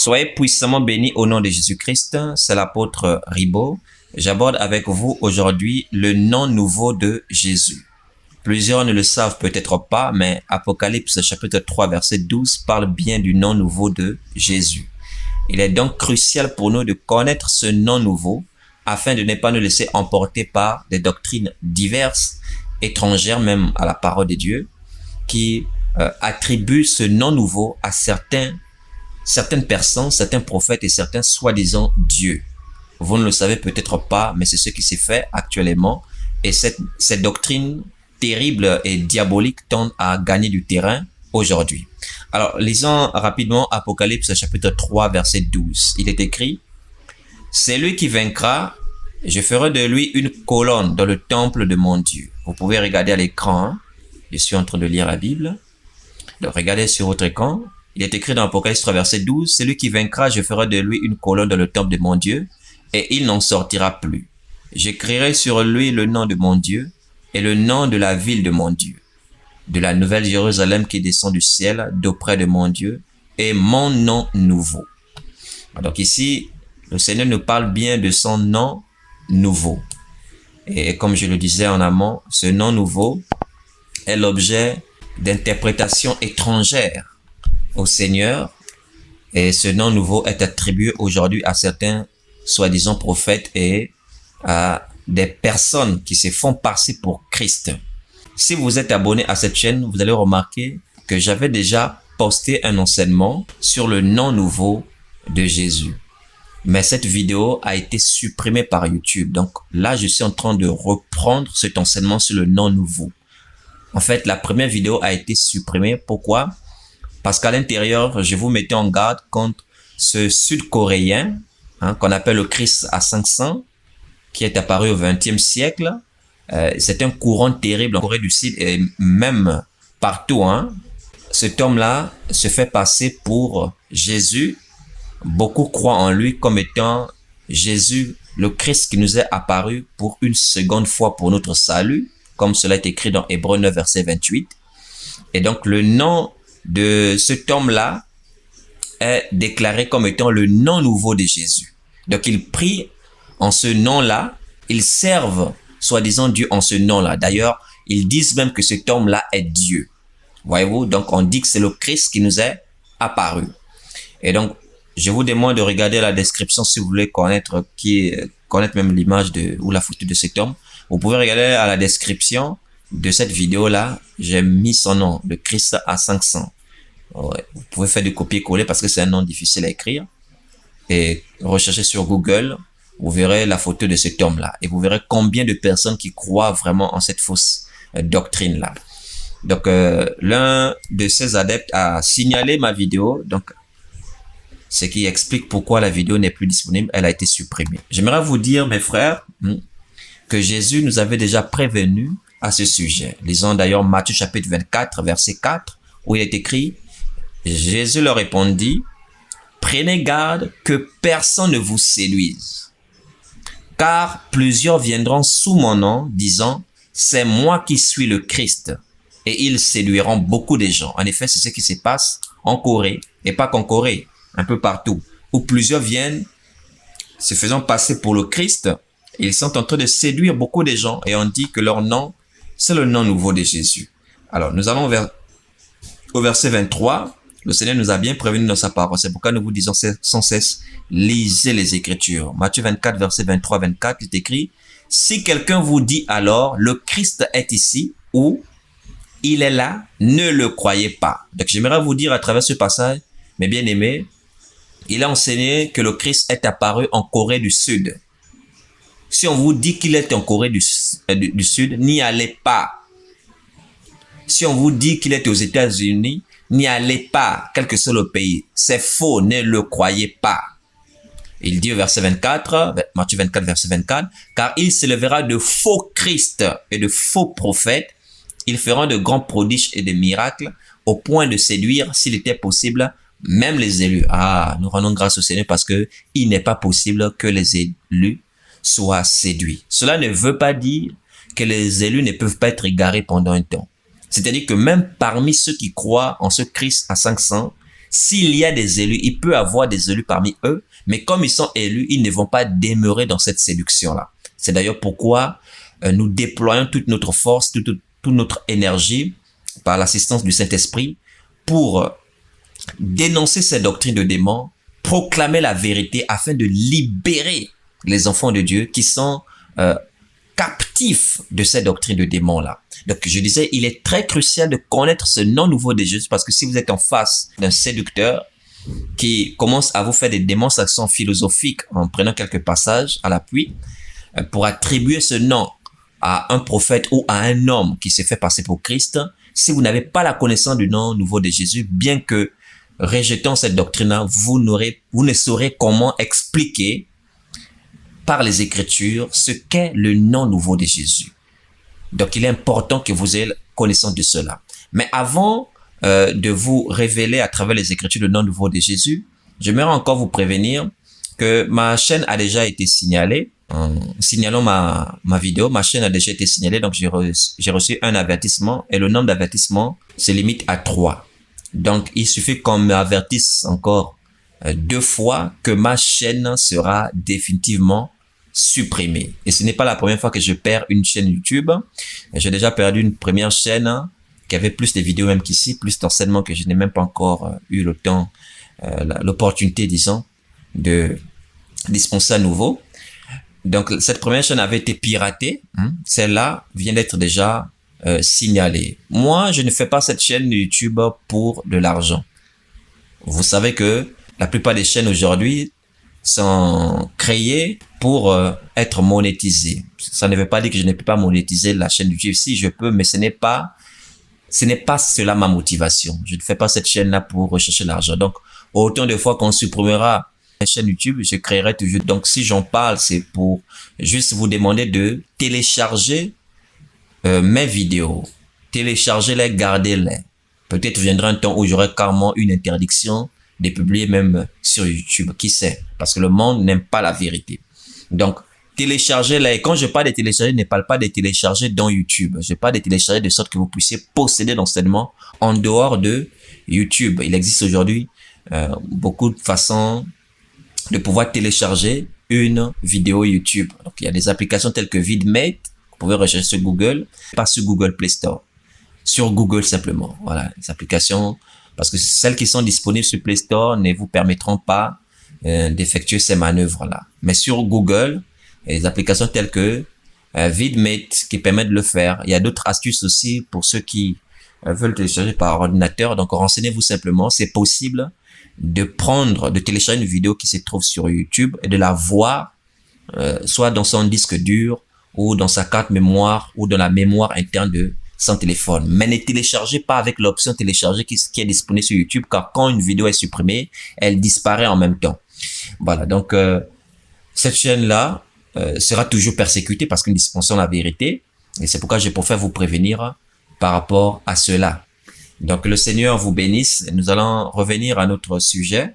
Soyez puissamment bénis au nom de Jésus-Christ. C'est l'apôtre Ribaud. J'aborde avec vous aujourd'hui le nom nouveau de Jésus. Plusieurs ne le savent peut-être pas, mais Apocalypse chapitre 3 verset 12 parle bien du nom nouveau de Jésus. Il est donc crucial pour nous de connaître ce nom nouveau afin de ne pas nous laisser emporter par des doctrines diverses, étrangères même à la parole de Dieu, qui attribuent ce nom nouveau à certaines personnes, certains prophètes et certains soi-disant dieux. Vous ne le savez peut-être pas, mais c'est ce qui s'est fait actuellement. Et cette doctrine terrible et diabolique tend à gagner du terrain aujourd'hui. Alors, lisons rapidement Apocalypse chapitre 3 verset 12. Il est écrit: « C'est lui qui vaincra, je ferai de lui une colonne dans le temple de mon Dieu. » Vous pouvez regarder à l'écran, hein? Je suis en train de lire la Bible. Donc, regardez sur votre écran. Il est écrit dans Apocalypse 3 verset 12, « Celui qui vaincra, je ferai de lui une colonne dans le temple de mon Dieu, et il n'en sortira plus. J'écrirai sur lui le nom de mon Dieu, et le nom de la ville de mon Dieu, de la nouvelle Jérusalem qui descend du ciel d'auprès de mon Dieu, et mon nom nouveau. » Donc ici, le Seigneur nous parle bien de son nom nouveau. Et comme je le disais en amont, ce nom nouveau est l'objet d'interprétations étrangères au Seigneur, et ce nom nouveau est attribué aujourd'hui à certains soi-disant prophètes et à des personnes qui se font passer pour Christ. Si vous êtes abonné à cette chaîne, vous allez remarquer que j'avais déjà posté un enseignement sur le nom nouveau de Jésus. Mais cette vidéo a été supprimée par YouTube. Donc là, je suis en train de reprendre cet enseignement sur le nom nouveau. En fait, la première vidéo a été supprimée. Pourquoi? Parce qu'à l'intérieur, je vous mettais en garde contre ce Sud-Coréen, qu'on appelle le Christ à 500, qui est apparu au XXe siècle. C'est un courant terrible en Corée du Sud et même partout. Cet homme-là se fait passer pour Jésus. Beaucoup croient en lui comme étant Jésus, le Christ qui nous est apparu pour une seconde fois pour notre salut, comme cela est écrit dans Hébreux 9, verset 28. Et donc, le nom de cet homme-là est déclaré comme étant le nom nouveau de Jésus. Donc, il prie en ce nom-là, ils servent soi-disant Dieu en ce nom-là. D'ailleurs, ils disent même que cet homme-là est Dieu. Voyez-vous? Donc, on dit que c'est le Christ qui nous est apparu. Et donc, je vous demande de regarder la description si vous voulez connaître même l'image ou la photo de cet homme. Vous pouvez regarder à la description de cette vidéo-là. J'ai mis son nom, le Christ à 500. Ouais, vous pouvez faire du copier-coller parce que c'est un nom difficile à écrire. Et recherchez sur Google, vous verrez la photo de cet homme-là. Et vous verrez combien de personnes qui croient vraiment en cette fausse doctrine-là. Donc, l'un de ces adeptes a signalé ma vidéo. Donc, ce qui explique pourquoi la vidéo n'est plus disponible. Elle a été supprimée. J'aimerais vous dire, mes frères, que Jésus nous avait déjà prévenu à ce sujet. Lisons d'ailleurs Matthieu chapitre 24, verset 4, où il est écrit: « Jésus leur répondit, prenez garde que personne ne vous séduise. Car plusieurs viendront sous mon nom, disant, c'est moi qui suis le Christ. Et ils séduiront beaucoup de gens. » En effet, c'est ce qui se passe en Corée, et pas qu'en Corée, un peu partout, où plusieurs viennent se faisant passer pour le Christ. Ils sont en train de séduire beaucoup de gens, et on dit que leur nom, c'est le nom nouveau de Jésus. Alors, nous allons au verset 23. Le Seigneur nous a bien prévenu dans sa parole. C'est pourquoi nous vous disons sans cesse, lisez les Écritures. Matthieu 24, verset 23-24, il est écrit: « Si quelqu'un vous dit alors, le Christ est ici, ou il est là, ne le croyez pas. » Donc, j'aimerais vous dire à travers ce passage, mes bien-aimés, il a enseigné que le Christ est apparu en Corée du Sud. Si on vous dit qu'il est en Corée du Sud, n'y allez pas. Si on vous dit qu'il est aux États-Unis, n'y allez pas, quel que soit le pays. C'est faux, ne le croyez pas. Il dit au verset 24, Matthieu 24, verset 24, « Car il s'élèvera de faux Christ et de faux prophètes. Ils feront de grands prodiges et de miracles, au point de séduire, s'il était possible, même les élus. » Ah, nous rendons grâce au Seigneur parce que il n'est pas possible que les élus soient séduits. Cela ne veut pas dire que les élus ne peuvent pas être égarés pendant un temps. C'est-à-dire que même parmi ceux qui croient en ce Christ à 500, S'il y a des élus, il peut y avoir des élus parmi eux, mais comme ils sont élus, ils ne vont pas demeurer dans cette séduction-là. C'est d'ailleurs pourquoi nous déployons toute notre force, toute notre énergie par l'assistance du Saint-Esprit pour dénoncer ces doctrines de démons, proclamer la vérité afin de libérer les enfants de Dieu qui sont captifs de ces doctrines de démons-là. Donc, je disais, il est très crucial de connaître ce nom nouveau de Jésus parce que si vous êtes en face d'un séducteur qui commence à vous faire des démonstrations philosophiques en prenant quelques passages à l'appui pour attribuer ce nom à un prophète ou à un homme qui se fait passer pour Christ, si vous n'avez pas la connaissance du nom nouveau de Jésus, bien que rejetant cette doctrine-là, vous ne saurez comment expliquer par les Écritures ce qu'est le nom nouveau de Jésus. Donc, il est important que vous ayez connaissance de cela. Mais avant de vous révéler à travers les Écritures le nom nouveau de Jésus, j'aimerais encore vous prévenir que ma chaîne a déjà été signalée. En signalant ma vidéo, ma chaîne a déjà été signalée, donc j'ai reçu un avertissement et le nombre d'avertissements se limite à 3. Donc, il suffit qu'on m'avertisse encore 2 fois que ma chaîne sera définitivement supprimée. Et ce n'est pas la première fois que je perds une chaîne YouTube. J'ai déjà perdu une première chaîne qui avait plus de vidéos même qu'ici, plus d'enseignements que je n'ai même pas encore eu le temps, l'opportunité, disons, de dispenser à nouveau. Donc, cette première chaîne avait été piratée. Celle-là vient d'être déjà signalée. Moi, je ne fais pas cette chaîne YouTube pour de l'argent. Vous savez que la plupart des chaînes aujourd'hui sont créées pour être monétisées. Ça ne veut pas dire que je ne peux pas monétiser la chaîne YouTube. Si je peux, mais ce n'est pas cela ma motivation. Je ne fais pas cette chaîne-là pour rechercher l'argent. Donc, autant de fois qu'on supprimera la chaîne YouTube, je créerai toujours. Donc, si j'en parle, c'est pour juste vous demander de télécharger mes vidéos. Téléchargez-les, gardez-les. Peut-être viendra un temps où j'aurai carrément une interdiction de publier même sur YouTube. Qui sait? Parce que le monde n'aime pas la vérité. Donc, téléchargez-les. Et quand je parle de télécharger, je ne parle pas de télécharger dans YouTube. Je parle de télécharger de sorte que vous puissiez posséder l'enseignement en dehors de YouTube. Il existe aujourd'hui beaucoup de façons de pouvoir télécharger une vidéo YouTube. Donc, il y a des applications telles que Vidmate, vous pouvez rechercher sur Google, pas sur Google Play Store, sur Google simplement. Voilà, les applications, parce que celles qui sont disponibles sur Play Store ne vous permettront pas d'effectuer ces manœuvres-là. Mais sur Google, il y a des applications telles que Vidmate qui permettent de le faire. Il y a d'autres astuces aussi pour ceux qui veulent télécharger par ordinateur. Donc, renseignez-vous simplement, c'est possible de télécharger une vidéo qui se trouve sur YouTube et de la voir soit dans son disque dur ou dans sa carte mémoire ou dans la mémoire interne de son téléphone. Mais ne téléchargez pas avec l'option télécharger qui est disponible sur YouTube, car quand une vidéo est supprimée, elle disparaît en même temps. Voilà, donc cette chaîne-là sera toujours persécutée parce que nous dispensons la vérité, et c'est pourquoi je préfère vous prévenir par rapport à cela. Donc, le Seigneur vous bénisse. Nous allons revenir à notre sujet.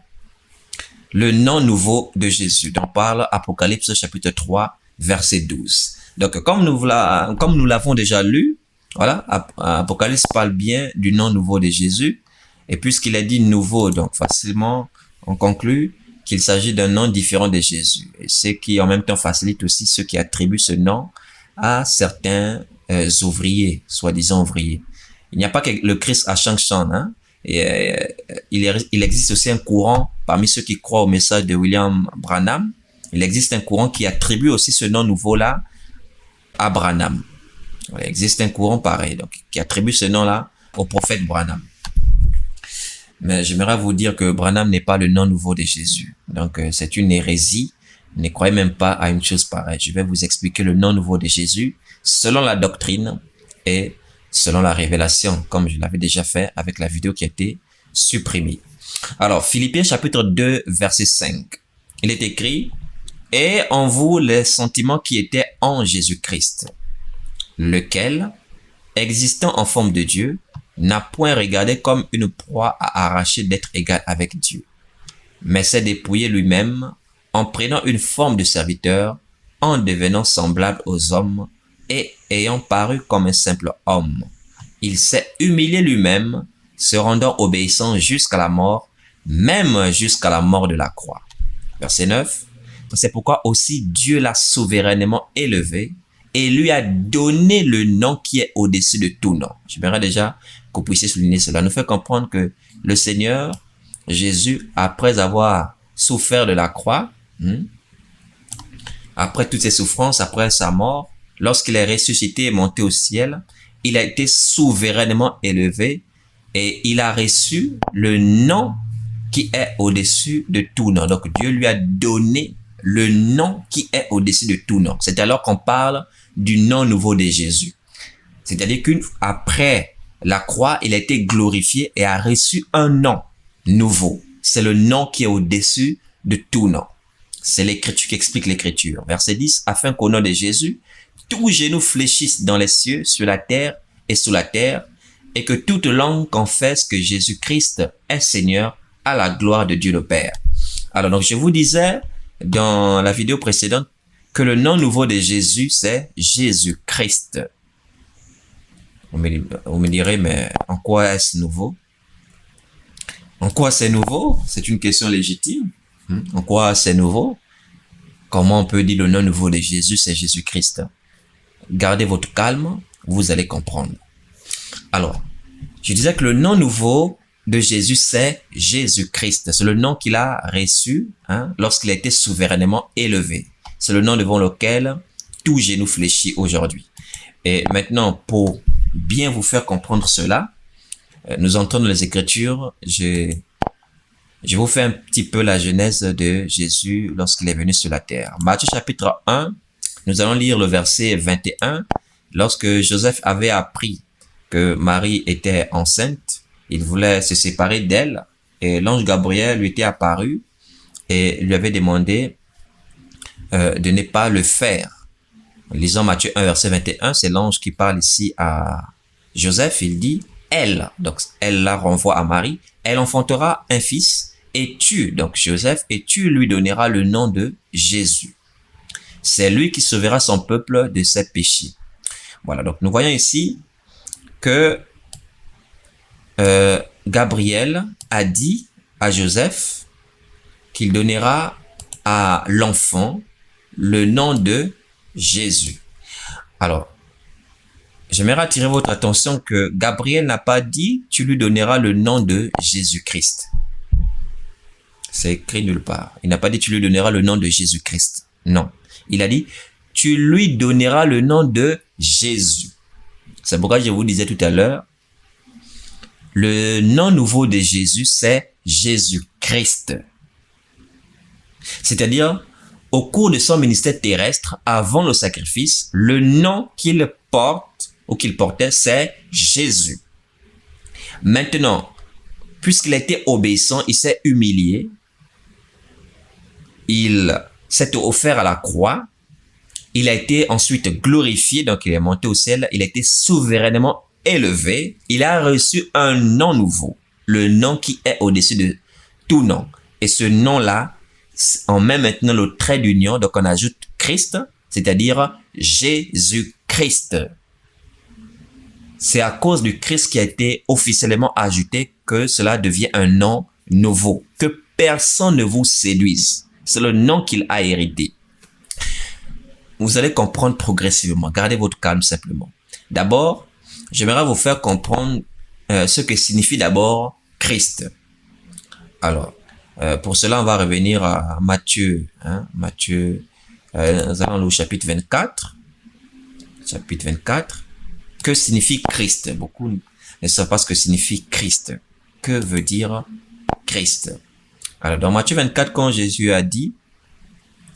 Le nom nouveau de Jésus, dont parle Apocalypse chapitre 3, verset 12. Donc, comme nous l'avons déjà lu, voilà, Apocalypse parle bien du nom nouveau de Jésus. Et puisqu'il est dit nouveau, donc facilement, on conclut qu'il s'agit d'un nom différent de Jésus. Et ce qui, en même temps, facilite aussi ceux qui attribuent ce nom à certains ouvriers, soi-disant ouvriers. Il n'y a pas que le Christ à Changshan, hein. Il existe aussi un courant parmi ceux qui croient au message de William Branham. Il existe un courant qui attribue aussi ce nom nouveau-là à Branham. Il existe un courant pareil, donc qui attribue ce nom-là au prophète Branham. Mais j'aimerais vous dire que Branham n'est pas le nom nouveau de Jésus. Donc c'est une hérésie. Ne croyez même pas à une chose pareille. Je vais vous expliquer le nom nouveau de Jésus selon la doctrine et selon la révélation, comme je l'avais déjà fait avec la vidéo qui a été supprimée. Alors, Philippiens chapitre 2, verset 5. Il est écrit « Et en vous les sentiments qui étaient en Jésus-Christ, lequel, existant en forme de Dieu, n'a point regardé comme une proie à arracher d'être égal avec Dieu, mais s'est dépouillé lui-même en prenant une forme de serviteur, en devenant semblable aux hommes, et ayant paru comme un simple homme, il s'est humilié lui-même, se rendant obéissant jusqu'à la mort, même jusqu'à la mort de la croix. Verset 9. C'est pourquoi aussi Dieu l'a souverainement élevé et lui a donné le nom qui est au-dessus de tout nom. J'aimerais déjà que vous puissiez souligner cela. Nous fait comprendre que le Seigneur Jésus, après avoir souffert de la croix, après toutes ses souffrances, après sa mort, lorsqu'il est ressuscité et monté au ciel, il a été souverainement élevé et il a reçu le nom qui est au-dessus de tout nom. Donc Dieu lui a donné le nom qui est au-dessus de tout nom. C'est alors qu'on parle du nom nouveau de Jésus. C'est-à-dire qu'après la croix, il a été glorifié et a reçu un nom nouveau. C'est le nom qui est au-dessus de tout nom. C'est l'Écriture qui explique l'Écriture. Verset 10, afin qu'au nom de Jésus, tout genou fléchisse dans les cieux, sur la terre et sous la terre, et que toute langue confesse que Jésus-Christ est Seigneur, à la gloire de Dieu le Père. Alors donc je vous disais dans la vidéo précédente que le nom nouveau de Jésus, c'est Jésus-Christ. Vous me direz, mais en quoi est-ce nouveau? En quoi c'est nouveau? C'est une question légitime. En quoi c'est nouveau? Comment on peut dire le nom nouveau de Jésus, c'est Jésus-Christ? Gardez votre calme, vous allez comprendre. Alors, je disais que le nom nouveau de Jésus, c'est Jésus-Christ. C'est le nom qu'il a reçu lorsqu'il a été souverainement élevé. C'est le nom devant lequel tout genou fléchit aujourd'hui. Et maintenant, pour bien vous faire comprendre cela, nous entrons dans les Écritures. Je vous fais un petit peu la genèse de Jésus lorsqu'il est venu sur la terre. Matthieu chapitre 1, nous allons lire le verset 21. Lorsque Joseph avait appris que Marie était enceinte, il voulait se séparer d'elle et l'ange Gabriel lui était apparu et lui avait demandé de ne pas le faire. Lisons Matthieu 1, verset 21, c'est l'ange qui parle ici à Joseph. Il dit, elle, donc elle la renvoie à Marie, elle enfantera un fils et tu, donc Joseph, et tu lui donneras le nom de Jésus. C'est lui qui sauvera son peuple de ses péchés. Voilà, donc nous voyons ici que Gabriel a dit à Joseph qu'il donnera à l'enfant le nom de Jésus. Alors, j'aimerais attirer votre attention que Gabriel n'a pas dit « tu lui donneras le nom de Jésus-Christ ». C'est écrit nulle part. Il n'a pas dit « tu lui donneras le nom de Jésus-Christ ». Non. Il a dit « tu lui donneras le nom de Jésus ». C'est pourquoi je vous disais tout à l'heure, le nom nouveau de Jésus, c'est Jésus-Christ. C'est-à-dire, au cours de son ministère terrestre, avant le sacrifice, le nom qu'il porte ou qu'il portait, c'est Jésus. Maintenant, puisqu'il a été obéissant, il s'est humilié, il s'est offert à la croix, il a été ensuite glorifié, donc il est monté au ciel, il a été souverainement élevé, il a reçu un nom nouveau, le nom qui est au-dessus de tout nom. Et ce nom-là, on met maintenant le trait d'union, donc on ajoute Christ, c'est-à-dire Jésus-Christ. C'est à cause du Christ qui a été officiellement ajouté que cela devient un nom nouveau. Que personne ne vous séduise. C'est le nom qu'il a hérité. Vous allez comprendre progressivement. Gardez votre calme simplement. D'abord, j'aimerais vous faire comprendre ce que signifie d'abord Christ. Alors, pour cela, on va revenir à Matthieu. Matthieu, nous allons au chapitre 24. Chapitre 24. Que signifie Christ? Beaucoup ne savent pas ce que signifie Christ. Que veut dire Christ? Alors, dans Matthieu 24, quand Jésus a dit,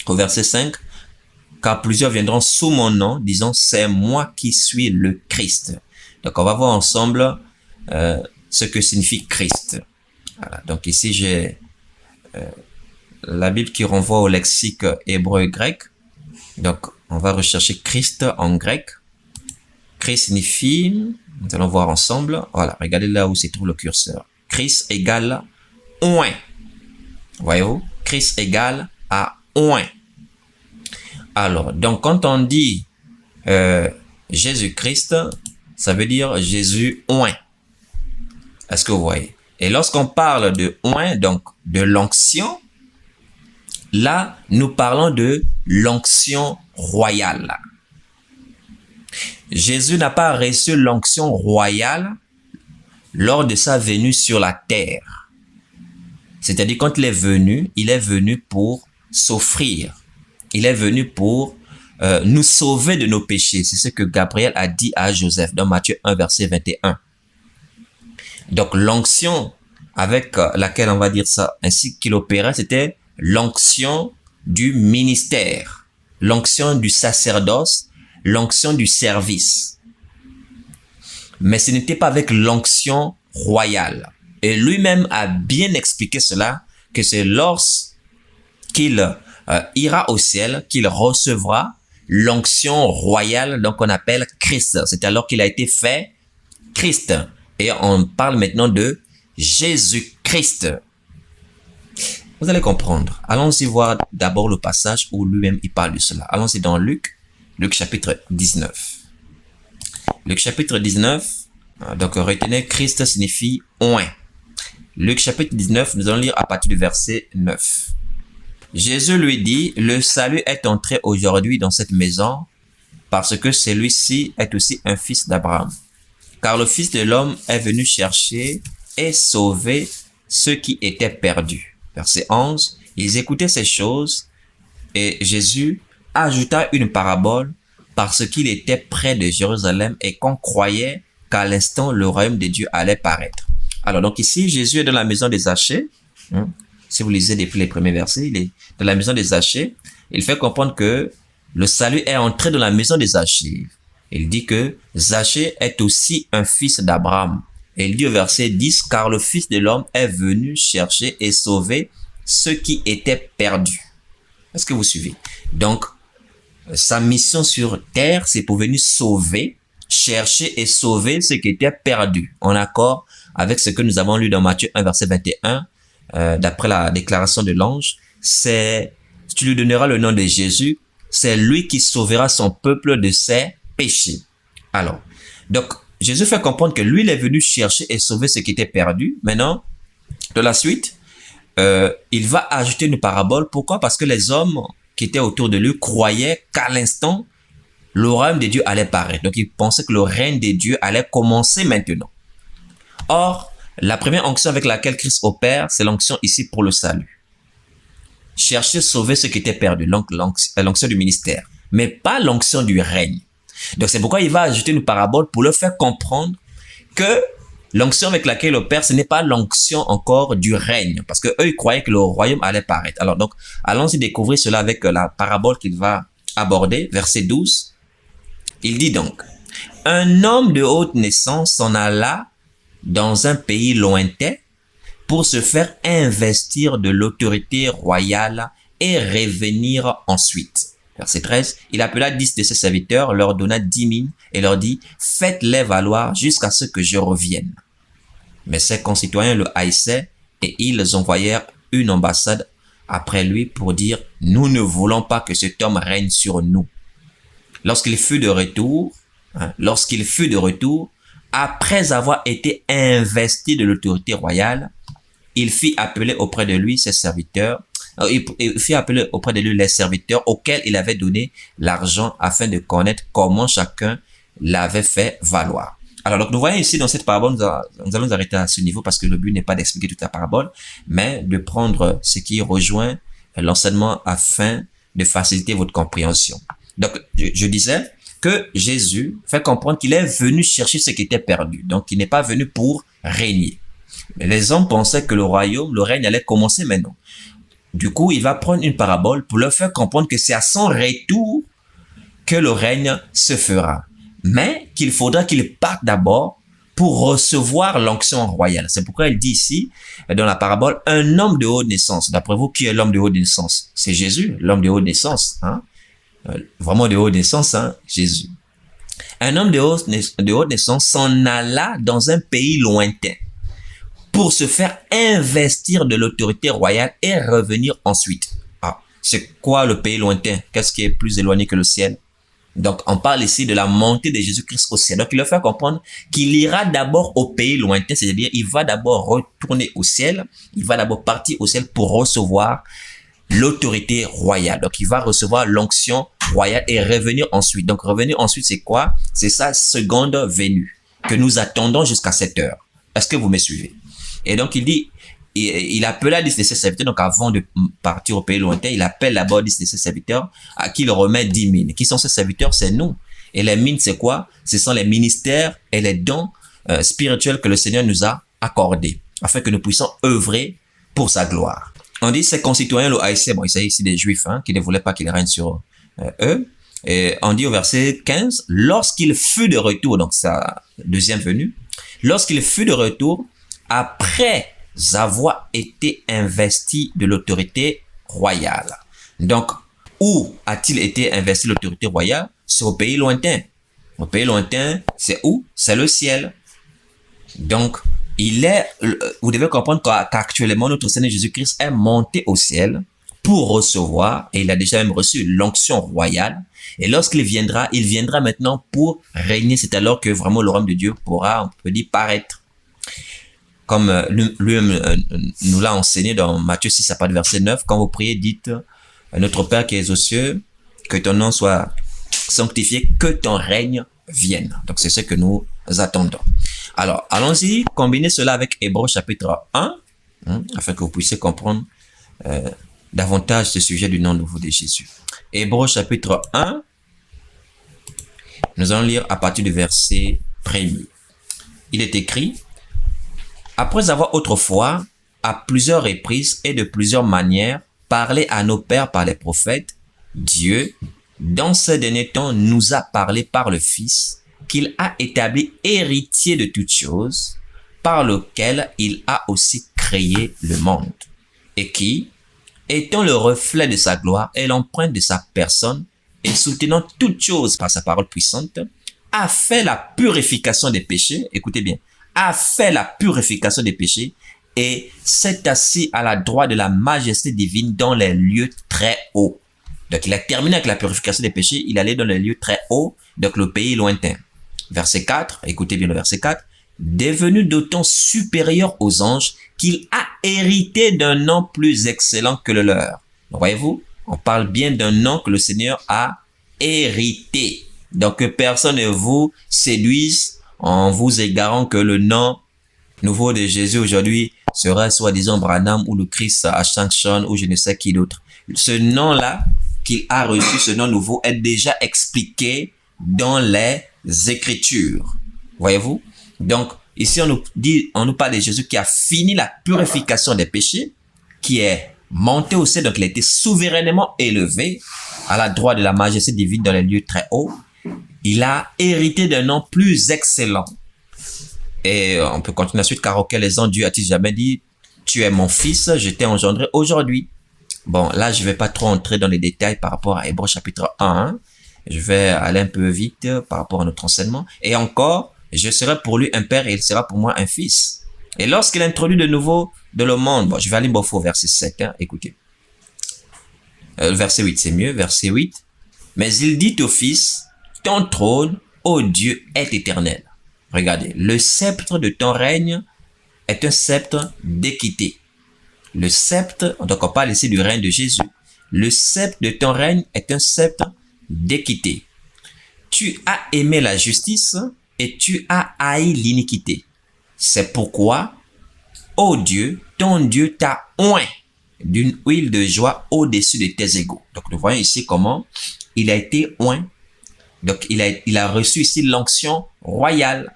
au verset 5, « Car plusieurs viendront sous mon nom, disant, c'est moi qui suis le Christ. » Donc, on va voir ensemble ce que signifie Christ. Voilà. Donc, ici, j'ai la Bible qui renvoie au lexique hébreu-grec. Donc, on va rechercher Christ en grec. Christ signifie, nous allons voir ensemble, voilà, regardez là où se trouve le curseur. Christ égale oint. Voyez-vous? Christ égale à oint. Alors, donc quand on dit Jésus-Christ, ça veut dire Jésus oint. Est-ce que vous voyez? Et lorsqu'on parle de oint, donc de l'onction, là, nous parlons de l'onction royale. Jésus n'a pas reçu l'onction royale lors de sa venue sur la terre. C'est-à-dire, quand il est venu pour s'offrir. Il est venu pour nous sauver de nos péchés. C'est ce que Gabriel a dit à Joseph dans Matthieu 1, verset 21. Donc, l'onction avec laquelle on va dire ça, ainsi qu'il opérait, c'était l'onction du ministère, l'onction du sacerdoce, l'onction du service. Mais ce n'était pas avec l'onction royale. Et lui-même a bien expliqué cela, que c'est lorsqu'il ira au ciel qu'il recevra l'onction royale, donc on appelle Christ. C'est alors qu'il a été fait Christ. Et on parle maintenant de Jésus-Christ. Vous allez comprendre. Allons-y voir d'abord le passage où lui-même il parle de cela. Allons-y dans Luc chapitre 19. Luc chapitre 19, donc retenez, Christ signifie oint. Luc chapitre 19, nous allons lire à partir du verset 9. Jésus lui dit, le salut est entré aujourd'hui dans cette maison parce que celui-ci est aussi un fils d'Abraham. Car le Fils de l'homme est venu chercher et sauver ceux qui étaient perdus. Verset 11, ils écoutaient ces choses et Jésus ajouta une parabole parce qu'il était près de Jérusalem et qu'on croyait qu'à l'instant le royaume de Dieu allait paraître. Alors donc ici, Jésus est dans la maison des Zachée. Si vous lisez depuis les premiers versets, il est dans la maison des Zachée. Il fait comprendre que le salut est entré dans la maison des Zachée. Il dit que Zachée est aussi un fils d'Abraham. Et il dit au verset 10, car le Fils de l'homme est venu chercher et sauver ceux qui étaient perdus. Est-ce que vous suivez? Donc, sa mission sur terre, c'est pour venir sauver, chercher et sauver ceux qui étaient perdus. En accord avec ce que nous avons lu dans Matthieu 1, verset 21, d'après la déclaration de l'ange, c'est, tu lui donneras le nom de Jésus, c'est lui qui sauvera son peuple de ses péchés. Alors, donc, Jésus fait comprendre que lui, il est venu chercher et sauver ceux qui étaient perdus. Maintenant, de la suite, il va ajouter une parabole. Pourquoi? Parce que les hommes qui étaient autour de lui croyaient qu'à l'instant, le royaume de Dieu allait paraître. Donc, ils pensaient que le règne de Dieu allait commencer maintenant. Or, la première onction avec laquelle Christ opère, c'est l'onction ici pour le salut. Chercher, sauver ceux qui étaient perdus. L'onction du ministère. Mais pas l'onction du règne. Donc, c'est pourquoi il va ajouter une parabole pour leur faire comprendre que l'onction avec laquelle il opère, ce n'est pas l'onction encore du règne. Parce que eux, ils croyaient que le royaume allait paraître. Alors, donc, allons-y découvrir cela avec la parabole qu'il va aborder. Verset 12. Il dit donc, un homme de haute naissance s'en alla dans un pays lointain pour se faire investir de l'autorité royale et revenir ensuite. Verset 13, il appela 10 de ses serviteurs, leur donna 10 000 et leur dit, faites-les valoir jusqu'à ce que je revienne. Mais ses concitoyens le haïssaient et ils envoyèrent une ambassade après lui pour dire, nous ne voulons pas que cet homme règne sur nous. Lorsqu'il fut de retour, après avoir été investi de l'autorité royale, il fit appeler auprès de lui ses serviteurs. Il fit appeler auprès de lui les serviteurs auxquels il avait donné l'argent afin de connaître comment chacun l'avait fait valoir. Alors, donc, nous voyons ici dans cette parabole, nous allons nous arrêter à ce niveau parce que le but n'est pas d'expliquer toute la parabole, mais de prendre ce qui rejoint l'enseignement afin de faciliter votre compréhension. Donc, je disais que Jésus fait comprendre qu'il est venu chercher ce qui était perdu. Donc, il n'est pas venu pour régner. Mais les hommes pensaient que le règne allait commencer maintenant. Du coup, il va prendre une parabole pour leur faire comprendre que c'est à son retour que le règne se fera. Mais qu'il faudra qu'il parte d'abord pour recevoir l'onction royale. C'est pourquoi il dit ici, dans la parabole, un homme de haute naissance. D'après vous, qui est l'homme de haute naissance? C'est Jésus, l'homme de haute naissance. Vraiment de haute naissance, Jésus. Un homme de haute naissance s'en alla dans un pays lointain pour se faire investir de l'autorité royale et revenir ensuite. C'est quoi le pays lointain? Qu'est-ce qui est plus éloigné que le ciel? Donc, on parle ici de la montée de Jésus-Christ au ciel. Donc, il leur fait comprendre qu'il ira d'abord au pays lointain, c'est-à-dire il va d'abord retourner au ciel, il va d'abord partir au ciel pour recevoir l'autorité royale. Donc, il va recevoir l'onction royale et revenir ensuite. Donc, revenir ensuite, c'est quoi? C'est sa seconde venue que nous attendons jusqu'à cette heure. Est-ce que vous me suivez? Et donc, il dit, il appela 10 de ses serviteurs, donc avant de partir au pays lointain, il appelle d'abord 10 de ses serviteurs à qui il remet 10 mines. Qui sont ces serviteurs? C'est nous. Et les mines, c'est quoi? Ce sont les ministères et les dons spirituels que le Seigneur nous a accordés, afin que nous puissions œuvrer pour sa gloire. On dit ses concitoyens le haïssaient. Bon, il s'agit ici des Juifs qui ne voulaient pas qu'il règne sur eux. Et on dit au verset 15, lorsqu'il fut de retour, donc sa deuxième venue, lorsqu'il fut de retour, après avoir été investi de l'autorité royale. Donc, où a-t-il été investi de l'autorité royale? C'est au pays lointain. Au pays lointain, c'est où? C'est le ciel. Donc, vous devez comprendre qu'actuellement, notre Seigneur Jésus-Christ est monté au ciel pour recevoir, et il a déjà même reçu l'onction royale. Et lorsqu'il viendra, il viendra maintenant pour régner. C'est alors que vraiment le royaume de Dieu pourra, on peut dire, paraître. Comme lui-même nous l'a enseigné dans Matthieu 6, à partir du verset 9, quand vous priez, dites, notre Père qui es aux cieux, que ton nom soit sanctifié, que ton règne vienne. Donc c'est ce que nous attendons. Alors, allons-y, combinez cela avec Hébreux chapitre 1, afin que vous puissiez comprendre davantage ce sujet du nom nouveau de Jésus. Hébreux chapitre 1, nous allons lire à partir du verset 1er. Il est écrit, après avoir autrefois, à plusieurs reprises et de plusieurs manières, parlé à nos pères par les prophètes, Dieu, dans ces derniers temps, nous a parlé par le Fils, qu'il a établi héritier de toutes choses, par lequel il a aussi créé le monde, et qui, étant le reflet de sa gloire et l'empreinte de sa personne, et soutenant toutes choses par sa parole puissante, a fait la purification des péchés, écoutez bien, a fait la purification des péchés et s'est assis à la droite de la majesté divine dans les lieux très hauts. Donc, il a terminé avec la purification des péchés, il allait dans les lieux très hauts, donc le pays lointain. Verset 4, écoutez bien le verset 4, devenu d'autant supérieur aux anges qu'il a hérité d'un nom plus excellent que le leur. Donc, voyez-vous, on parle bien d'un nom que le Seigneur a hérité. Donc, que personne ne vous séduise en vous égarant que le nom nouveau de Jésus aujourd'hui serait soi-disant Branham ou le Christ Ascension ou je ne sais qui d'autre. Ce nom-là qu'il a reçu, ce nom nouveau, est déjà expliqué dans les Écritures. Voyez-vous? Donc, ici, on nous parle de Jésus qui a fini la purification des péchés, qui est monté au ciel, donc il a été souverainement élevé à la droite de la majesté divine dans les lieux très hauts. Il a hérité d'un nom plus excellent. Et on peut continuer ensuite, car auquel les anges Dieu a-t-il jamais dit, tu es mon fils, je t'ai engendré aujourd'hui. Bon, là, je vais pas trop entrer dans les détails par rapport à Hébreux chapitre 1. Je vais aller un peu vite par rapport à notre enseignement. Et encore, je serai pour lui un père et il sera pour moi un fils. Et lorsqu'il introduit de nouveau dans le monde, bon, je vais aller au verset 7, écoutez. Verset 8, c'est mieux, verset 8. Mais il dit au fils, ton trône, ô Dieu, est éternel. Regardez, le sceptre de ton règne est un sceptre d'équité. Le sceptre, donc on parle ici du règne de Jésus. Le sceptre de ton règne est un sceptre d'équité. Tu as aimé la justice et tu as haï l'iniquité. C'est pourquoi, ô Dieu, ton Dieu t'a oint d'une huile de joie au-dessus de tes égaux. Donc nous voyons ici comment il a été oint. Donc, il a reçu ici l'onction royale.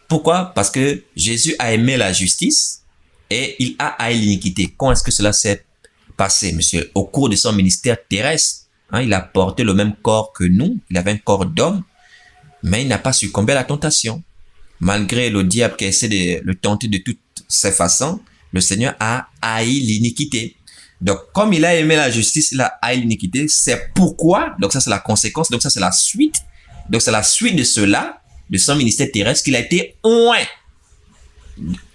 Pourquoi? Parce que Jésus a aimé la justice et il a haï l'iniquité. Quand est-ce que cela s'est passé, monsieur? Au cours de son ministère terrestre, il a porté le même corps que nous. Il avait un corps d'homme, mais il n'a pas succombé à la tentation. Malgré le diable qui essaie de le tenter de toutes ses façons, le Seigneur a haï l'iniquité. Donc, comme il a aimé la justice, il a haï l'iniquité. C'est pourquoi, donc ça c'est la conséquence, donc ça c'est la suite. Donc c'est la suite de cela, de son ministère terrestre, qu'il a été oint.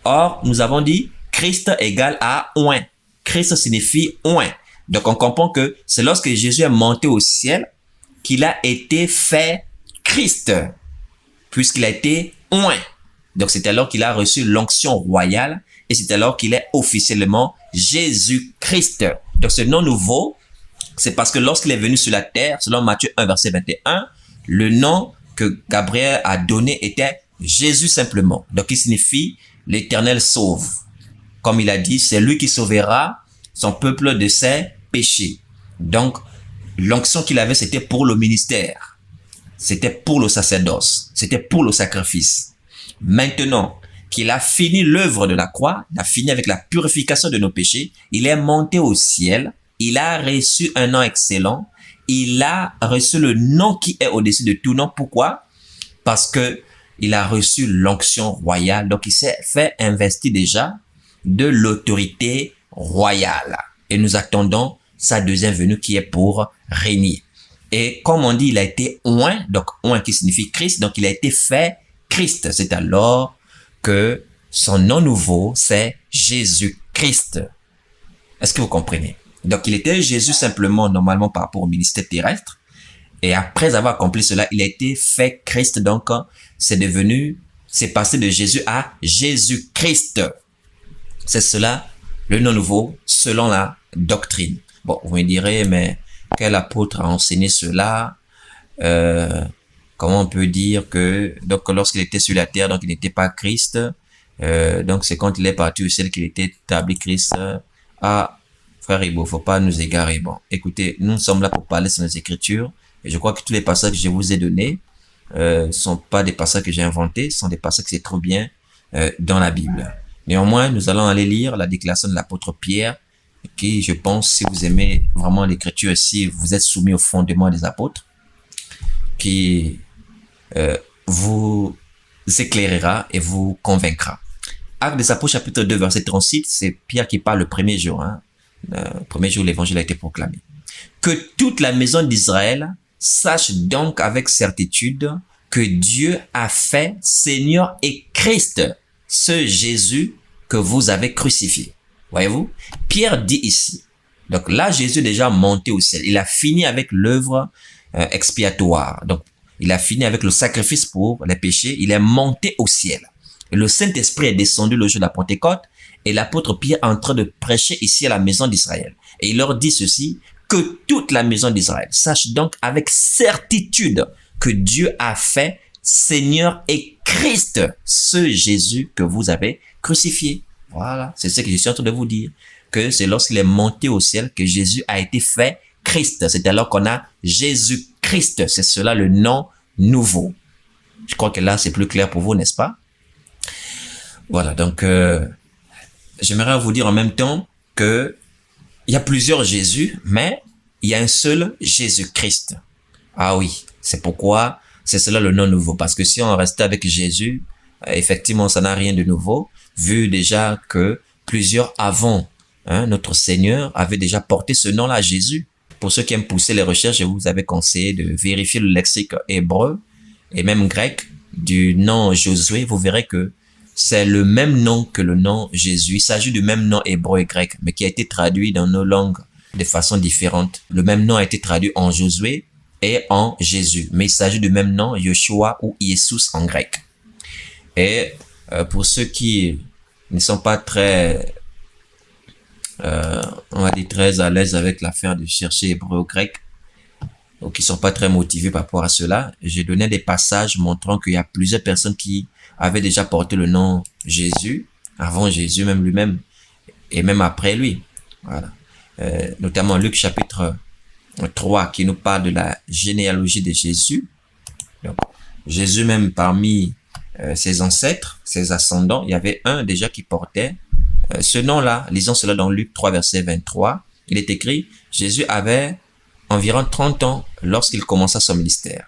Or, nous avons dit, Christ égale à oint. Christ signifie oint. Donc on comprend que c'est lorsque Jésus est monté au ciel qu'il a été fait Christ, puisqu'il a été oint. Donc c'est alors qu'il a reçu l'onction royale et c'est alors qu'il est officiellement Jésus-Christ. Donc ce nom nouveau, c'est parce que lorsqu'il est venu sur la terre, selon Matthieu 1, verset 21, le nom que Gabriel a donné était Jésus simplement. Donc il signifie l'Éternel sauve. Comme il a dit, c'est lui qui sauvera son peuple de ses péchés. Donc l'onction qu'il avait, c'était pour le ministère. C'était pour le sacerdoce. C'était pour le sacrifice. Maintenant qu'il a fini l'œuvre de la croix, il a fini avec la purification de nos péchés, il est monté au ciel, il a reçu un nom excellent, il a reçu le nom qui est au-dessus de tout nom. Pourquoi? Parce que il a reçu l'onction royale, donc il s'est fait investir déjà de l'autorité royale. Et nous attendons sa deuxième venue qui est pour régner. Et comme on dit, il a été oint, donc oint qui signifie Christ, donc il a été fait Christ. C'est alors que son nom nouveau, c'est Jésus-Christ. Est-ce que vous comprenez? Donc il était Jésus simplement, normalement par rapport au ministère terrestre. Et après avoir accompli cela, il a été fait Christ. Donc c'est passé de Jésus à Jésus-Christ. C'est cela le nom nouveau selon la doctrine. Bon, vous me direz, mais quel apôtre a enseigné cela? Comment on peut dire que donc lorsqu'il était sur la terre, donc il n'était pas Christ. Donc c'est quand il est parti au ciel qu'il était établi Christ. Ah, frère Ibo, faut pas nous égarer. Bon, écoutez, nous sommes là pour parler sur nos écritures. Et je crois que tous les passages que je vous ai donnés sont pas des passages que j'ai inventés, sont des passages qui se trouvent bien dans la Bible. Néanmoins, nous allons aller lire la déclaration de l'apôtre Pierre, qui, je pense, si vous aimez vraiment l'écriture, si vous êtes soumis au fondement des apôtres, qui vous éclairera et vous convaincra. Actes des Apôtres, chapitre 2, verset 36, c'est Pierre qui parle le premier jour. Le premier jour, l'évangile a été proclamé. Que toute la maison d'Israël sache donc avec certitude que Dieu a fait Seigneur et Christ, ce Jésus que vous avez crucifié. Voyez-vous? Pierre dit ici. Donc là, Jésus est déjà monté au ciel. Il a fini avec l'œuvre expiatoire. Donc, il a fini avec le sacrifice pour les péchés. Il est monté au ciel. Et le Saint-Esprit est descendu le jour de la Pentecôte. Et l'apôtre Pierre est en train de prêcher ici à la maison d'Israël. Et il leur dit ceci, que toute la maison d'Israël sache donc avec certitude que Dieu a fait Seigneur et Christ, ce Jésus que vous avez crucifié. Voilà, c'est ce que je suis en train de vous dire. Que c'est lorsqu'il est monté au ciel que Jésus a été fait Christ. C'est alors qu'on a Jésus-Christ. C'est cela le nom nouveau. Je crois que là, c'est plus clair pour vous, n'est-ce pas? Voilà, donc j'aimerais vous dire en même temps que il y a plusieurs Jésus, mais il y a un seul Jésus-Christ. Ah oui, c'est pourquoi c'est cela le nom nouveau. Parce que si on restait avec Jésus, effectivement, ça n'a rien de nouveau, vu déjà que plusieurs avant notre Seigneur avait déjà porté ce nom-là, Jésus. Pour ceux qui aiment pousser les recherches, je vous avais conseillé de vérifier le lexique hébreu et même grec du nom Josué. Vous verrez que c'est le même nom que le nom Jésus. Il s'agit du même nom hébreu et grec, mais qui a été traduit dans nos langues de façon différente. Le même nom a été traduit en Josué et en Jésus, mais il s'agit du même nom, Yeshua ou Jesus en grec. Et pour ceux qui ne sont pas très, on va dire très à l'aise avec l'affaire de chercher hébreu ou grec, ou qui sont pas très motivés par rapport à cela, j'ai donné des passages montrant qu'il y a plusieurs personnes qui avaient déjà porté le nom Jésus, avant Jésus même lui-même, et même après lui. Voilà. Notamment Luc chapitre 3 qui nous parle de la généalogie de Jésus. Donc, Jésus même parmi ses ancêtres, ses ascendants, il y avait un déjà qui portait ce nom-là. Lisons cela dans Luc 3 verset 23. Il est écrit, Jésus avait environ 30 ans lorsqu'il commença son ministère.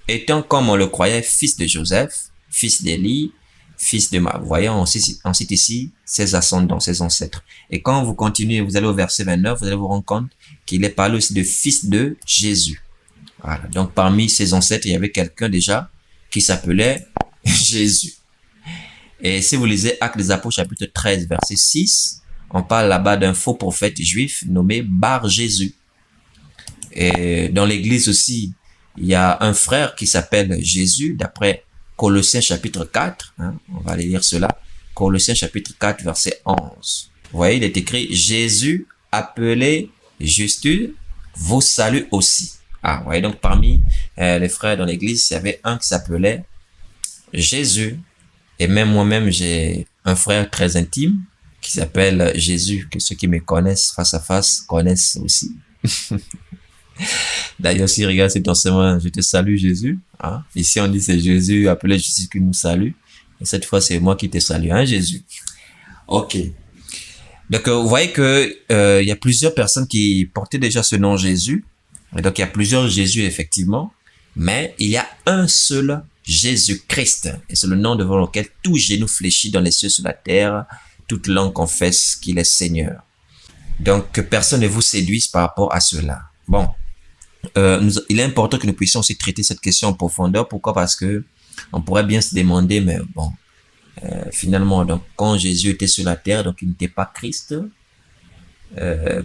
Étant comme on le croyait fils de Joseph, fils d'Élie, fils de Marie. Vous voyez, on cite ici ses ascendants, ses ancêtres. Et quand vous continuez, vous allez au verset 29, vous allez vous rendre compte qu'il est parlé aussi de fils de Jésus. Voilà. Donc, parmi ses ancêtres, il y avait quelqu'un déjà qui s'appelait Jésus. Et si vous lisez Actes des Apôtres, chapitre 13, verset 6, on parle là-bas d'un faux prophète juif nommé Bar Jésus. Et dans l'église aussi, il y a un frère qui s'appelle Jésus, d'après Colossiens chapitre 4. On va aller lire cela. Colossiens chapitre 4, verset 11. Vous voyez, il est écrit, Jésus, appelé Justus, vous salue aussi. Vous voyez, donc parmi les frères dans l'église, il y avait un qui s'appelait Jésus. Et même moi-même, j'ai un frère très intime qui s'appelle Jésus, que ceux qui me connaissent face à face connaissent aussi. D'ailleurs, si regarde cet enseignement, je te salue Jésus. Ici, on dit c'est Jésus, appelé Jésus qui nous salue. Et cette fois, c'est moi qui te salue, Jésus. Ok. Donc, vous voyez que il y a plusieurs personnes qui portaient déjà ce nom Jésus. Et donc, il y a plusieurs Jésus, effectivement. Mais il y a un seul Jésus-Christ. Et c'est le nom devant lequel tout genou fléchit dans les cieux, sur la terre. Toute langue confesse qu'il est Seigneur. Donc, que personne ne vous séduise par rapport à cela. Bon. Il est important que nous puissions aussi traiter cette question en profondeur. Pourquoi? Parce que on pourrait bien se demander, mais bon, finalement, donc quand Jésus était sur la terre, donc il n'était pas Christ,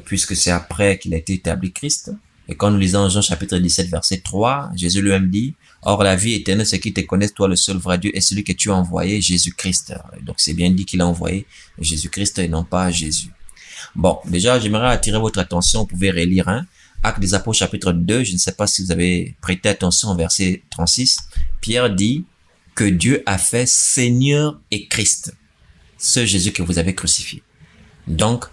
puisque c'est après qu'il a été établi Christ. Et quand nous lisons Jean chapitre 17, verset 3, Jésus lui-même dit, « Or la vie éternelle, c'est qu'ils te connaissent, toi le seul vrai Dieu, et celui que tu as envoyé, Jésus-Christ. » Donc c'est bien dit qu'il a envoyé Jésus-Christ et non pas Jésus. Bon, déjà, j'aimerais attirer votre attention, vous pouvez relire, Actes des Apôtres chapitre 2, je ne sais pas si vous avez prêté attention au verset 36. Pierre dit que Dieu a fait Seigneur et Christ, ce Jésus que vous avez crucifié. Donc,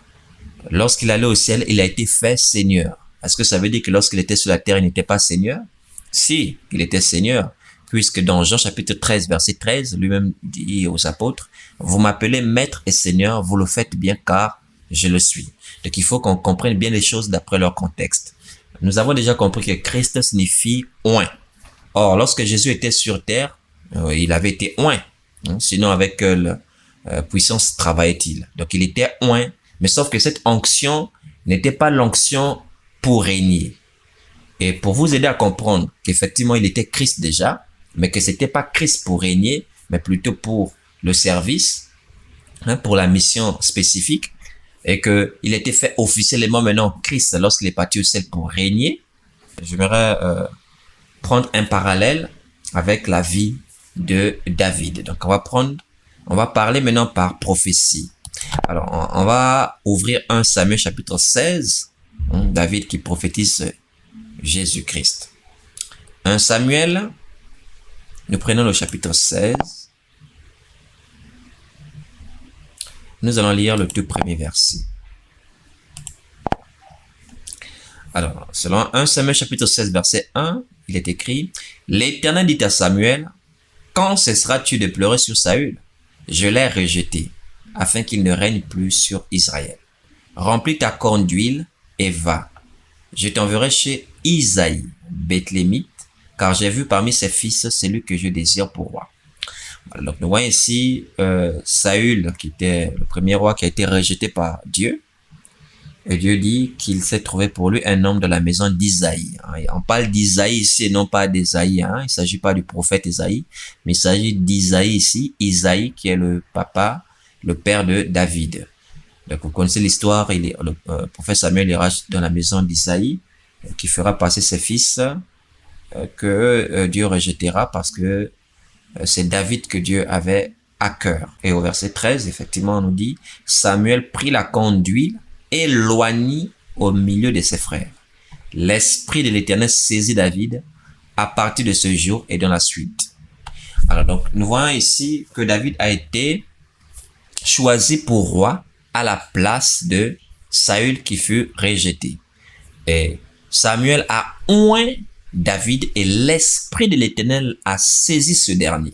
lorsqu'il allait au ciel, il a été fait Seigneur. Est-ce que ça veut dire que lorsqu'il était sur la terre, il n'était pas Seigneur? Si, il était Seigneur, puisque dans Jean chapitre 13, verset 13, lui-même dit aux apôtres, « Vous m'appelez Maître et Seigneur, vous le faites bien car je le suis. » Donc, il faut qu'on comprenne bien les choses d'après leur contexte. Nous avons déjà compris que Christ signifie « oint ». Or, lorsque Jésus était sur terre, il avait été oint. Sinon, avec quelle puissance travaillait-il? Donc, il était oint. Mais sauf que cette onction n'était pas l'onction pour régner. Et pour vous aider à comprendre qu'effectivement, il était Christ déjà, mais que c'était pas Christ pour régner, mais plutôt pour le service, pour la mission spécifique, et que il était fait officiellement maintenant Christ lorsqu'il est parti au ciel pour régner. J'aimerais prendre un parallèle avec la vie de David. Donc, on va parler maintenant par prophétie. Alors, on va ouvrir 1 Samuel chapitre 16, David qui prophétise Jésus-Christ. 1 Samuel, nous prenons le chapitre 16. Nous allons lire le tout premier verset. Alors, selon 1 Samuel chapitre 16, verset 1, il est écrit, « L'Éternel dit à Samuel, quand cesseras-tu de pleurer sur Saül? Je l'ai rejeté, afin qu'il ne règne plus sur Israël. Remplis ta corne d'huile et va. Je t'enverrai chez Isaïe, Bethlémite, car j'ai vu parmi ses fils celui que je désire pour roi. » Donc nous voyons ici Saül, qui était le premier roi qui a été rejeté par Dieu. Et Dieu dit qu'il s'est trouvé pour lui un homme de la maison d'Isaïe. On parle d'Isaïe ici et non pas d'Ésaïe. Il ne s'agit pas du prophète Isaïe, mais il s'agit d'Isaïe ici. Isaïe qui est le papa, le père de David. Donc vous connaissez l'histoire, le prophète Samuel ira dans la maison d'Isaïe, qui fera passer ses fils que Dieu rejettera parce que c'est David que Dieu avait à cœur. Et au verset 13, effectivement, on nous dit, Samuel prit la corne d'huile, éloigné au milieu de ses frères. L'esprit de l'Éternel saisit David à partir de ce jour et dans la suite. Alors donc, nous voyons ici que David a été choisi pour roi à la place de Saül qui fut rejeté. Et Samuel a oint David et l'esprit de l'Éternel a saisi ce dernier.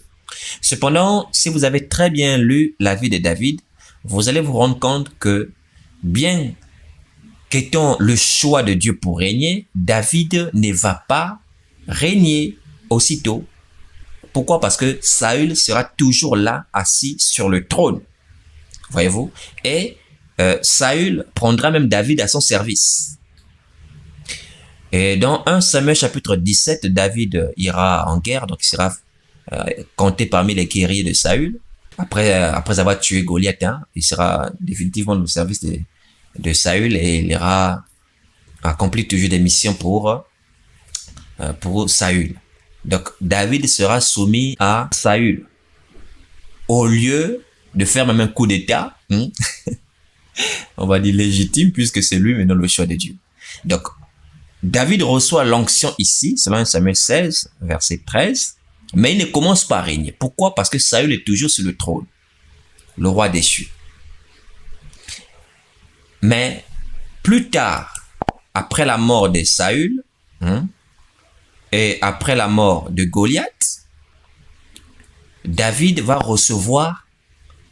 Cependant, si vous avez très bien lu la vie de David, vous allez vous rendre compte que bien qu'étant le choix de Dieu pour régner, David ne va pas régner aussitôt. Pourquoi? Parce que Saül sera toujours là, assis sur le trône. Voyez-vous? Et Saül prendra même David à son service. Et dans 1 Samuel chapitre 17, David ira en guerre, donc il sera compté parmi les guerriers de Saül. Après avoir tué Goliath, il sera définitivement au service de Saül et il ira accomplir toujours des missions pour pour Saül. Donc, David sera soumis à Saül. Au lieu de faire même un coup d'état, on va dire légitime, puisque c'est lui maintenant le choix de Dieu. Donc, David reçoit l'onction ici, selon 1 Samuel 16, verset 13, mais il ne commence pas à régner. Pourquoi? Parce que Saül est toujours sur le trône, le roi déchu. Mais plus tard, après la mort de Saül, et après la mort de Goliath, David va recevoir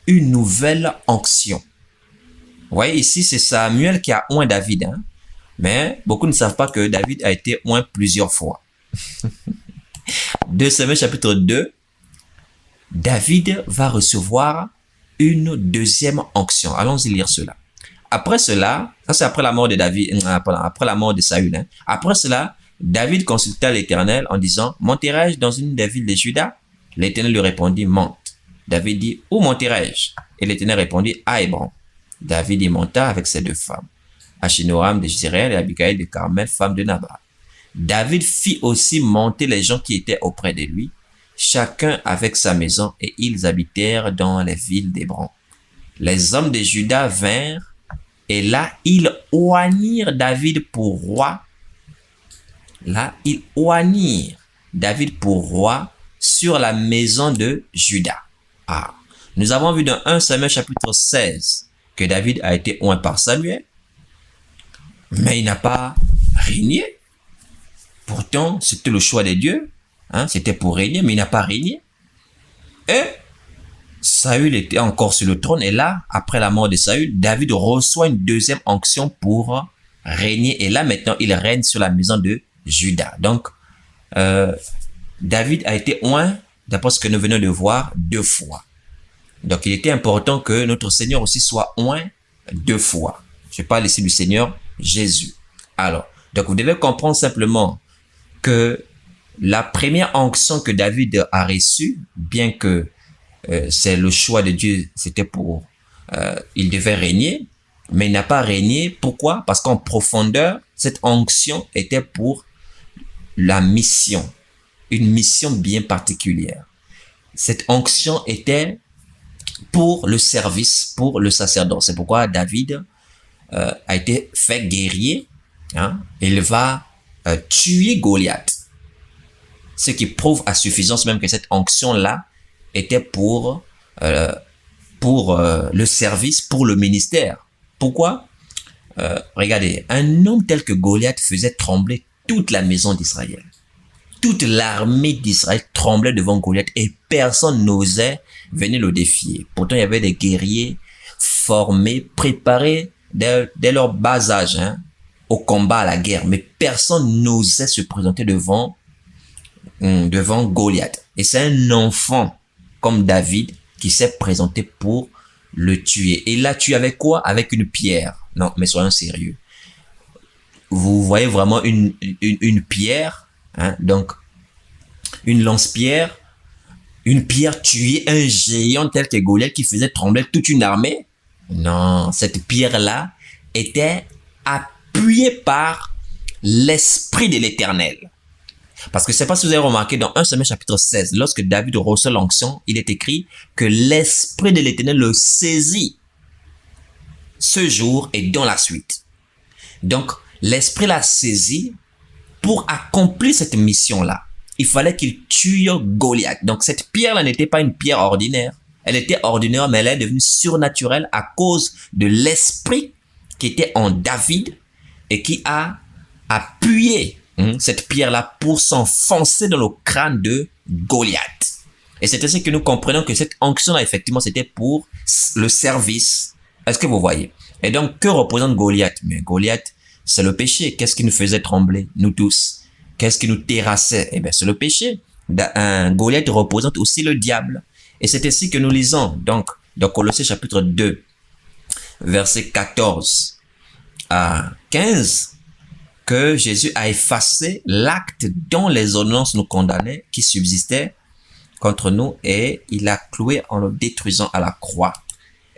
une nouvelle onction. Vous voyez, ici, c'est Samuel qui a oint David. Mais beaucoup ne savent pas que David a été oint plusieurs fois. 2 Samuel chapitre 2, David va recevoir une deuxième onction. Allons-y lire cela. Après cela, ça c'est après la mort de David, après la mort de Saül. Après cela, David consulta l'Éternel en disant, monterai-je dans une des villes de Juda? L'Éternel lui répondit, monte. David dit, où monterai-je? Et l'Éternel répondit, à Hébron. David y monta avec ses deux femmes, Achinoam de Jezreel et Abigail de Carmel, femme de Nabal. David fit aussi monter les gens qui étaient auprès de lui, chacun avec sa maison, et ils habitèrent dans les villes d'Hébron. Les hommes de Juda vinrent, et là, ils oignirent David pour roi. Là, ils oignirent David pour roi sur la maison de Juda. Nous avons vu dans 1 Samuel chapitre 16 que David a été oint par Samuel, mais il n'a pas régné. Pourtant, c'était le choix de Dieu. C'était pour régner, mais il n'a pas régné. Et Saül était encore sur le trône. Et là, après la mort de Saül, David reçoit une deuxième onction pour régner. Et là, maintenant, il règne sur la maison de Juda. Donc, David a été oint, d'après ce que nous venons de voir, 2 fois. Donc, il était important que notre Seigneur aussi soit oint 2 fois. Je parle ici du Seigneur Jésus. Alors, donc vous devez comprendre simplement que la première onction que David a reçue, bien que c'est le choix de Dieu, c'était pour, il devait régner, mais il n'a pas régné. Pourquoi? Parce qu'en profondeur, cette onction était pour la mission, une mission bien particulière. Cette onction était pour le service, pour le sacerdoce. C'est pourquoi David a été fait guerrier. Il va tuer Goliath. Ce qui prouve à suffisance même que cette onction-là était pour le service, pour le ministère. Pourquoi? Regardez, un homme tel que Goliath faisait trembler toute la maison d'Israël. Toute l'armée d'Israël tremblait devant Goliath et personne n'osait venir le défier. Pourtant, il y avait des guerriers formés, préparés dès leur bas âge au combat, à la guerre. Mais personne n'osait se présenter devant Goliath. Et c'est un enfant comme David qui s'est présenté pour le tuer. Et là, tu avec quoi? Avec une pierre. Non, mais soyons sérieux. Vous voyez vraiment une pierre, donc une lance-pierre, une pierre tuer un géant tel que Goliath qui faisait trembler toute une armée? Non, cette pierre-là était appuyée par l'Esprit de l'Éternel. Parce que je ne sais pas si vous avez remarqué dans 1 Samuel chapitre 16, lorsque David reçoit l'onction, il est écrit que l'Esprit de l'Éternel le saisit ce jour et dans la suite. Donc, l'Esprit l'a saisi pour accomplir cette mission-là. Il fallait qu'il tue Goliath. Donc, cette pierre-là n'était pas une pierre ordinaire. Elle était ordinaire, mais elle est devenue surnaturelle à cause de l'Esprit qui était en David et qui a appuyé cette pierre-là pour s'enfoncer dans le crâne de Goliath. Et c'est ainsi que nous comprenons que cette onction-là, effectivement, c'était pour le service. Est-ce que vous voyez? Et donc, que représente Goliath? Mais Goliath, c'est le péché. Qu'est-ce qui nous faisait trembler, nous tous? Qu'est-ce qui nous terrassait? Eh bien, c'est le péché. Goliath représente aussi le diable. Et c'est ainsi que nous lisons, donc, dans Colossiens chapitre 2, versets 14 à 15, que Jésus a effacé l'acte dont les ordonnances nous condamnaient, qui subsistait contre nous, et il l'a cloué en le détruisant à la croix.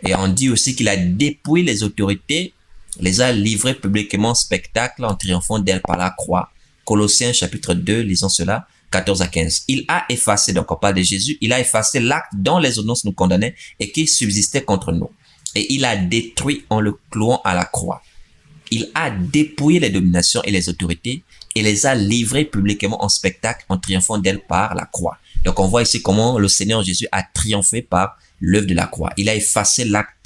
Et on dit aussi qu'il a dépouillé les autorités, les a livrées publiquement en spectacle en triomphant d'elles par la croix, Colossiens chapitre 2, lisons cela, 14 à 15. Il a effacé, donc on parle de Jésus, il a effacé l'acte dont les ordonnances nous condamnaient et qui subsistait contre nous. Et il a détruit en le clouant à la croix. Il a dépouillé les dominations et les autorités et les a livrées publiquement en spectacle en triomphant d'elles par la croix. Donc on voit ici comment le Seigneur Jésus a triomphé par l'œuvre de la croix. Il a effacé l'acte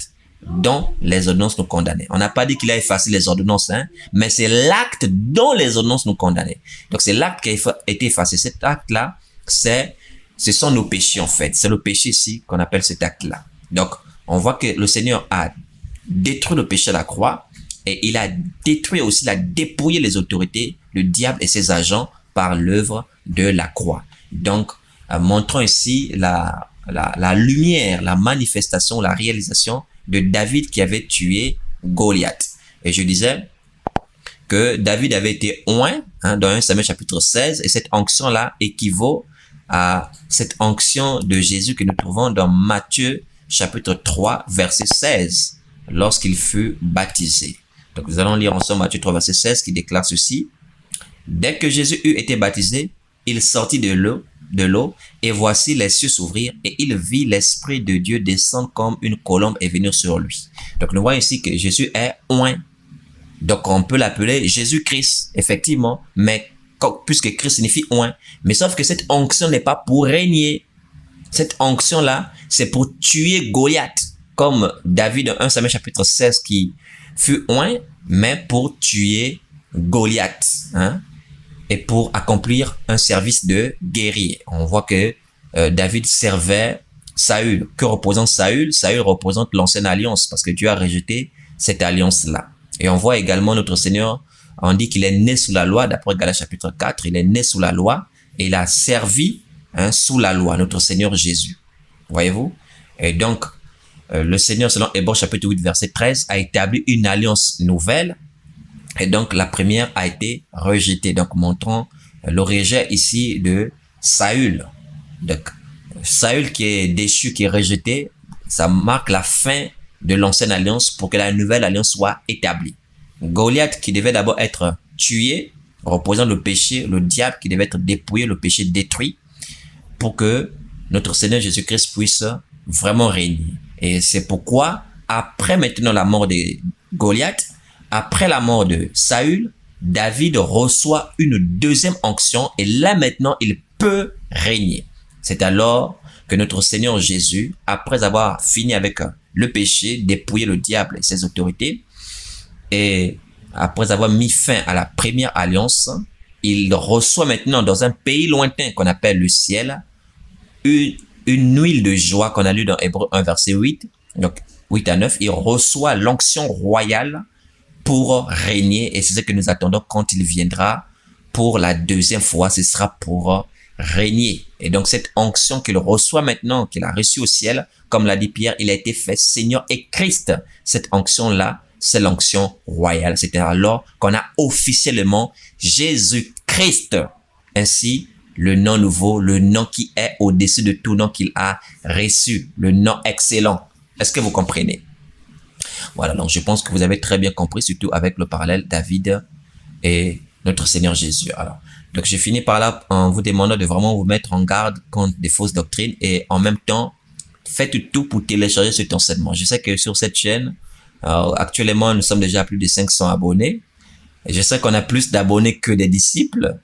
dont les ordonnances nous condamnaient. On n'a pas dit qu'il a effacé les ordonnances, mais c'est l'acte dont les ordonnances nous condamnaient. Donc c'est l'acte qui a été effacé. Cet acte-là, ce sont nos péchés en fait. C'est le péché ici qu'on appelle cet acte-là. Donc on voit que le Seigneur a détruit le péché à la croix et il a détruit aussi, il a dépouillé les autorités, le diable et ses agents par l'œuvre de la croix. Donc montrons ici la lumière, la manifestation, la réalisation de David qui avait tué Goliath. Et je disais que David avait été oint dans 1 Samuel chapitre 16 et cette onction-là équivaut à cette onction de Jésus que nous trouvons dans Matthieu chapitre 3 verset 16 lorsqu'il fut baptisé. Donc nous allons lire ensemble Matthieu 3 verset 16 qui déclare ceci. Dès que Jésus eut été baptisé, il sortit de l'eau, et voici les cieux s'ouvrir, et il vit l'Esprit de Dieu descendre comme une colombe et venir sur lui. Donc nous voyons ici que Jésus est oint. Donc on peut l'appeler Jésus-Christ, effectivement, mais puisque Christ signifie oint. Mais sauf que cette onction n'est pas pour régner. Cette onction-là, c'est pour tuer Goliath, comme David dans 1 Samuel chapitre 16 qui fut oint, mais pour tuer Goliath, et pour accomplir un service de guerrier. On voit que David servait Saül. Que représente Saül? Saül représente l'ancienne alliance parce que Dieu a rejeté cette alliance-là. Et on voit également notre Seigneur, on dit qu'il est né sous la loi, d'après Galates chapitre 4, il est né sous la loi et il a servi sous la loi, notre Seigneur Jésus. Voyez-vous? Et donc, le Seigneur, selon Hébreux chapitre 8, verset 13, a établi une alliance nouvelle. Et donc, la première a été rejetée. Donc, montrons le rejet ici de Saül. Donc, Saül qui est déchu, qui est rejeté, ça marque la fin de l'ancienne alliance pour que la nouvelle alliance soit établie. Goliath qui devait d'abord être tué, représente le péché, le diable qui devait être dépouillé, le péché détruit, pour que notre Seigneur Jésus-Christ puisse vraiment régner. Et c'est pourquoi, après maintenant la mort de Goliath, après la mort de Saül, David reçoit une deuxième onction et là maintenant il peut régner. C'est alors que notre Seigneur Jésus, après avoir fini avec le péché, dépouillé le diable et ses autorités, et après avoir mis fin à la première alliance, il reçoit maintenant dans un pays lointain qu'on appelle le ciel, une huile de joie qu'on a lu dans Hébreux 1 verset 8, donc 8 à 9, il reçoit l'onction royale pour régner et c'est ce que nous attendons quand il viendra pour la deuxième fois, ce sera pour régner. Et donc cette onction qu'il reçoit maintenant, qu'il a reçue au ciel, comme l'a dit Pierre, il a été fait Seigneur et Christ. Cette onction-là, c'est l'onction royale. C'était alors qu'on a officiellement Jésus-Christ. Ainsi, le nom nouveau, le nom qui est au-dessus de tout nom qu'il a reçu, le nom excellent. Est-ce que vous comprenez? Voilà, donc je pense que vous avez très bien compris, surtout avec le parallèle David et notre Seigneur Jésus. Alors, donc je finis par là en vous demandant de vraiment vous mettre en garde contre des fausses doctrines et en même temps, faites tout pour télécharger cet enseignement. Je sais que sur cette chaîne, actuellement, nous sommes déjà à plus de 500 abonnés. Et je sais qu'on a plus d'abonnés que des disciples,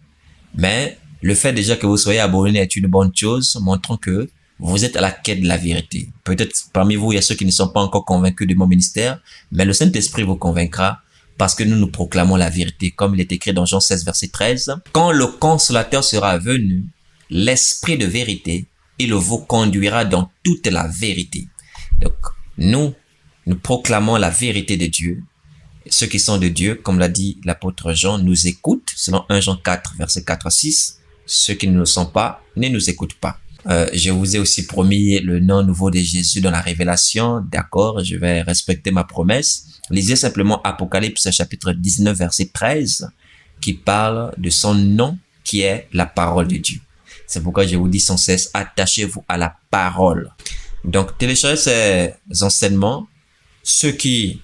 mais le fait déjà que vous soyez abonnés est une bonne chose, montrant que vous êtes à la quête de la vérité. Peut-être parmi vous, il y a ceux qui ne sont pas encore convaincus de mon ministère, mais le Saint-Esprit vous convaincra parce que nous proclamons la vérité, comme il est écrit dans Jean 16, verset 13. Quand le Consolateur sera venu, l'Esprit de vérité, il vous conduira dans toute la vérité. Donc, nous proclamons la vérité de Dieu. Ceux qui sont de Dieu, comme l'a dit l'apôtre Jean, nous écoutent, selon 1 Jean 4, verset 4 à 6. Ceux qui ne le sont pas, ne nous écoutent pas. Je vous ai aussi promis le nom nouveau de Jésus dans la révélation. D'accord, je vais respecter ma promesse. Lisez simplement Apocalypse chapitre 19 verset 13 qui parle de son nom qui est la parole de Dieu. C'est pourquoi je vous dis sans cesse, attachez-vous à la parole. Donc téléchargez ces enseignements. Ceux qui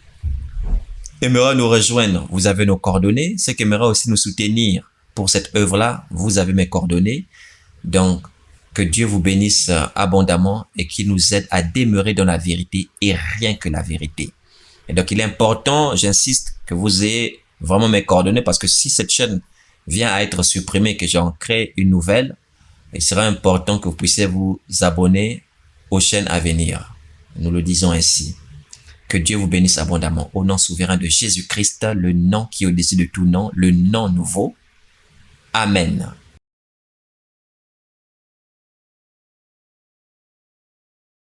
aimeraient nous rejoindre, vous avez nos coordonnées. Ceux qui aimeraient aussi nous soutenir pour cette œuvre-là, vous avez mes coordonnées. Donc, que Dieu vous bénisse abondamment et qu'il nous aide à demeurer dans la vérité et rien que la vérité. Et donc, il est important, j'insiste, que vous ayez vraiment mes coordonnées parce que si cette chaîne vient à être supprimée et que j'en crée une nouvelle, il sera important que vous puissiez vous abonner aux chaînes à venir. Nous le disons ainsi. Que Dieu vous bénisse abondamment. Au nom souverain de Jésus-Christ, le nom qui est au-dessus de tout nom, le nom nouveau. Amen.